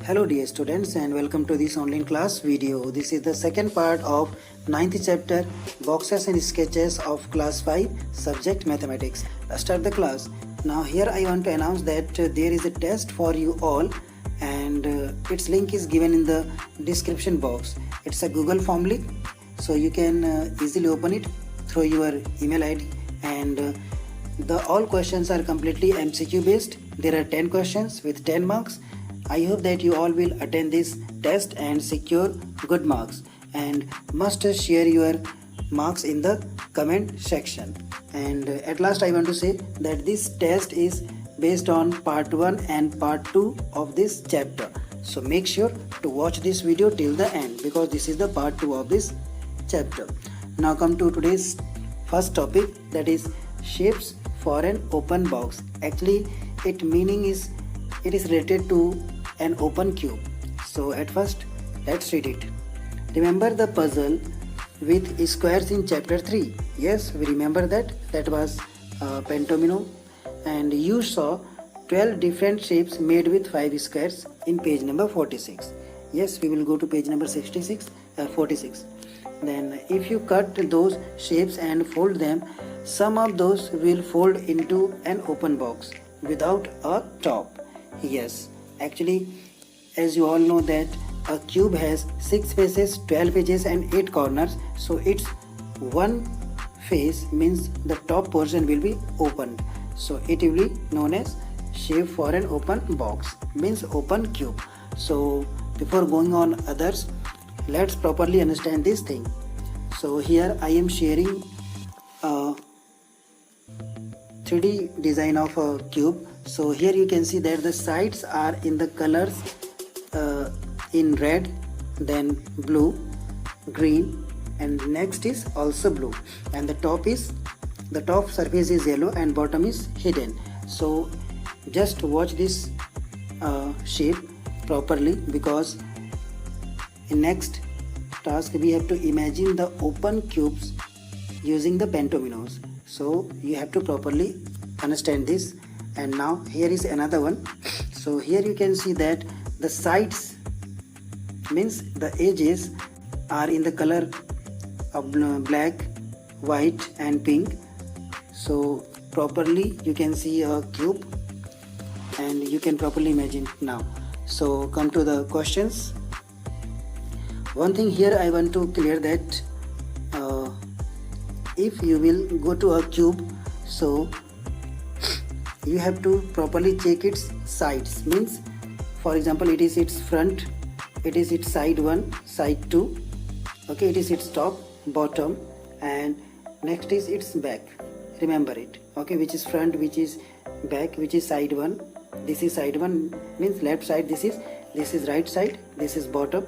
Hello dear students and welcome to this online class video. This is the second part of 9th chapter boxes and sketches of class 5 subject mathematics. Let's start the class. Now here I want to announce that there is a test for you all and its link is given in the description box. It's a Google form link so you can easily open it through your email ID and the all questions are completely MCQ based. There are 10 questions with 10 marks. I hope that you all will attend this test and secure good marks and must share your marks in the comment section. And at last I want to say that this test is based on part 1 and part 2 of this chapter. So make sure to watch this video till the end because this is the part 2 of this chapter. Now come to today's first topic, that is shapes for an open box. Actually it is related to an open cube. So at first let's read it. Remember the puzzle with squares in chapter 3? Yes, we remember that was pentomino, and you saw 12 different shapes made with 5 squares in page number 46. Yes, we will go to page number 46. Then if you cut those shapes and fold them, some of those will fold into an open box without a top. Yes, actually as you all know that a cube has 6 faces, 12 edges and 8 corners, so its one face means the top portion will be opened, so it will be known as shape for an open box, means open cube. So before going on others, let's properly understand this thing. So here I am sharing a 3D design of a cube. So here you can see that the sides are in the colors in red, then blue, green, and next is also blue, and the top surface is yellow and bottom is hidden. So just watch this shape properly because in next task we have to imagine the open cubes using the pentominos. So you have to properly understand this. And now here is another one. So here you can see that the sides means the edges are in the color of black, white and pink. So properly you can see a cube and you can properly imagine now. So come to the questions. One thing here I want to clear that if you will go to a cube, so you have to properly check its sides, means for example it is its front, it is its side 1, side 2, okay, it is its top, bottom, and next is its back. Remember it, okay, which is front, which is back, which is side 1. This is side 1 means left side, this is right side, this is bottom.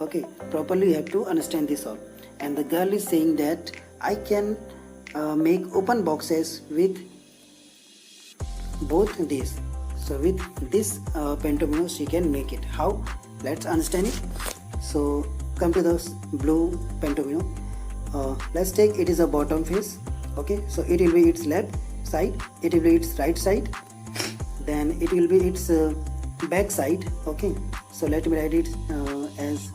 Okay, properly you have to understand this all. And the girl is saying that I can make open boxes with both these. So with this pentomino she can make it. How? Let's understand it. So come to the blue pentomino. Let's take it is a bottom face. Okay, so it will be its left side, it will be its right side, then it will be its back side. Okay, so let me write it as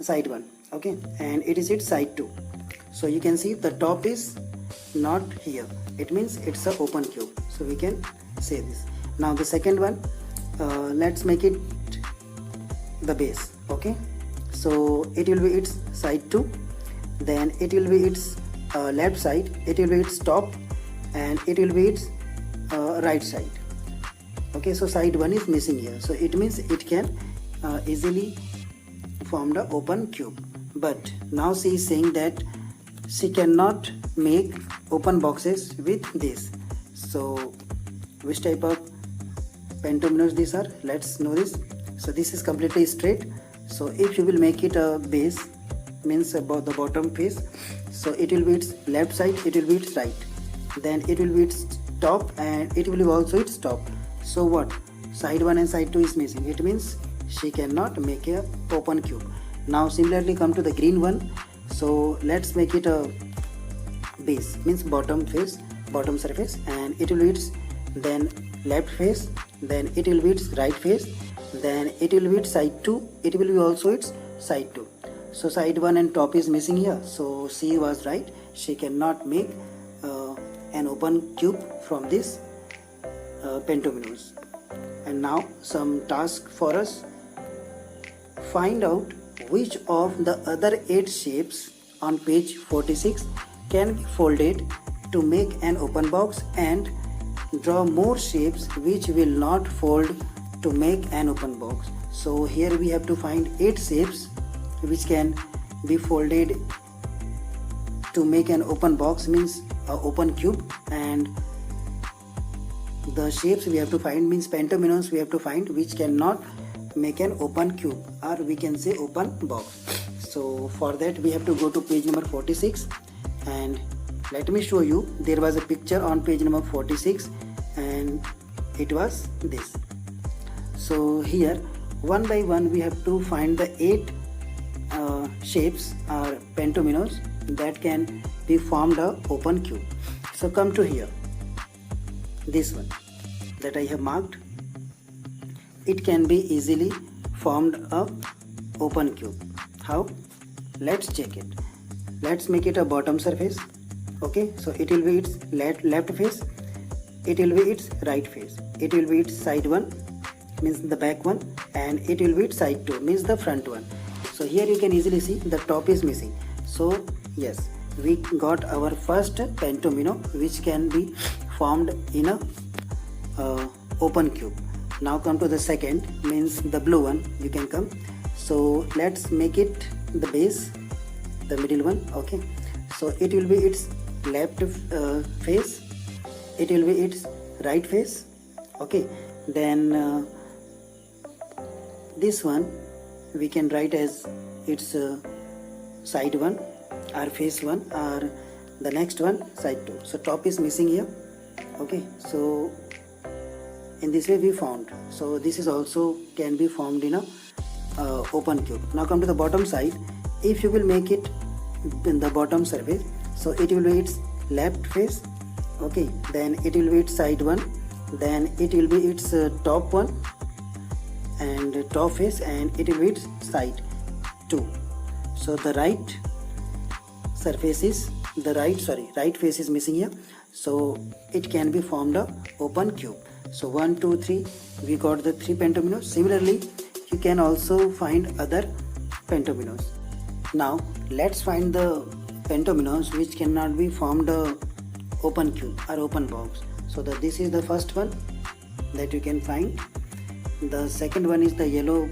side 1. Okay, and it is its side 2. So you can see the top is not here, it means it's a open cube, so we can say this. Now the second one, let's make it the base. Okay, so it will be its side 2, then it will be its left side, it will be its top, and it will be its right side. Okay, so side 1 is missing here, so it means it can easily form the open cube. But now she is saying that she cannot make open boxes with this. So which type of pentominos these are? Let's know this. So this is completely straight. So if you will make it a base, means about the bottom face, so it will be its left side, it will be its right, then it will be its top, and it will be also its top. So what? Side 1 and side 2 is missing. It means she cannot make a open cube. Now similarly come to the green one. So let's make it a base, means bottom face, bottom surface, and it will be its then left face, then it will be its right face, then it will be its side 2, it will be also its side 2. So side 1 and top is missing here, so C was right. She cannot make an open cube from this pentominos. And now some task for us. Find out which of the other 8 shapes on page 46 can be folded to make an open box, and draw more shapes which will not fold to make an open box. So here we have to find 8 shapes which can be folded to make an open box, means an open cube, and the shapes we have to find means pentominos we have to find which cannot make an open cube, or we can say open box. So for that we have to go to page number 46, and let me show you. There was a picture on page number 46 and it was this. So here one by one we have to find the 8 shapes or pentominos that can be formed a open cube. So come to here, this one that I have marked, it can be easily formed a open cube. How? Let's check it. Let's make it a bottom surface. Okay, so it will be its left face, it will be its right face, it will be its side 1 means the back one, and it will be its side 2 means the front one. So here you can easily see the top is missing. So yes, we got our first pentomino which can be formed in a open cube. Now come to the second, means the blue one. You can come. So let's make it the base, the middle one. Okay, so it will be its left face, it will be its right face. Okay, then this one we can write as its side 1 or face 1, or the next one side 2. So top is missing here. Okay, so in this way we found. So this is also can be formed in a open cube. Now come to the bottom side. If you will make it in the bottom surface, so it will be its left face. Okay, then it will be its side 1, then it will be its top one and top face, and it will be its side 2. So the right surface is right face is missing here, so it can be formed a open cube. So 1 2 3 we got the 3 pentominos. Similarly you can also find other pentominos. Now let's find the pentominos which cannot be formed a open cube or open box. So this is the first one that you can find. The second one is the yellow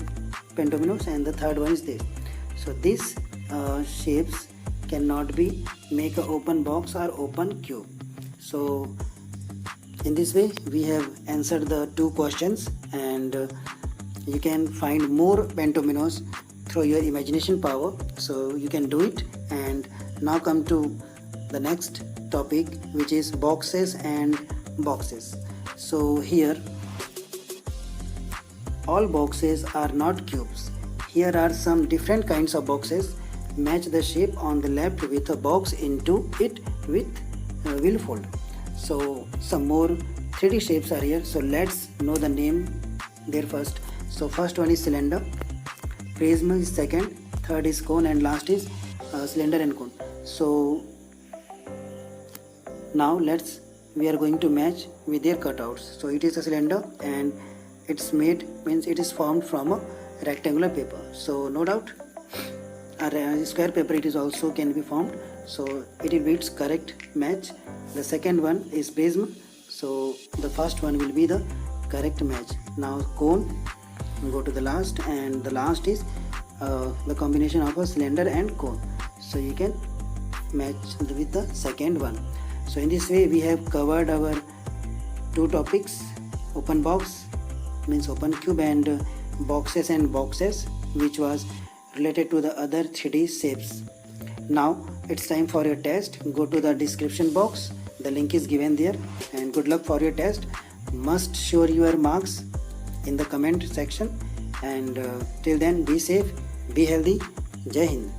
pentominos, and the third one is this. So these shapes cannot be make a open box or open cube. So in this way we have answered the 2 questions, and you can find more pentominos through your imagination power. So you can do it. And now come to the next topic, which is boxes and boxes. So here all boxes are not cubes. Here are some different kinds of boxes. Match the shape on the left with a box into it with will fold. So some more 3D shapes are here. So let's know the name there first. So first one is cylinder, prism is second, third is cone, and last is cylinder and cone. So now we are going to match with their cutouts. So it is a cylinder and it's made, means it is formed from a rectangular paper. So no doubt a square paper it is also can be formed. So it will be its correct match. The second one is prism. So the first one will be the correct match. Now cone, go to the last, and the last is the combination of a cylinder and cone. So you can match with the second one. So in this way we have covered our 2 topics, open box means open cube, and boxes and boxes, which was related to the other 3D shapes. Now it's time for your test. Go to the description box, the link is given there, and good luck for your test. Must show your marks in the comment section, and till then be safe, be healthy. Jai Hind.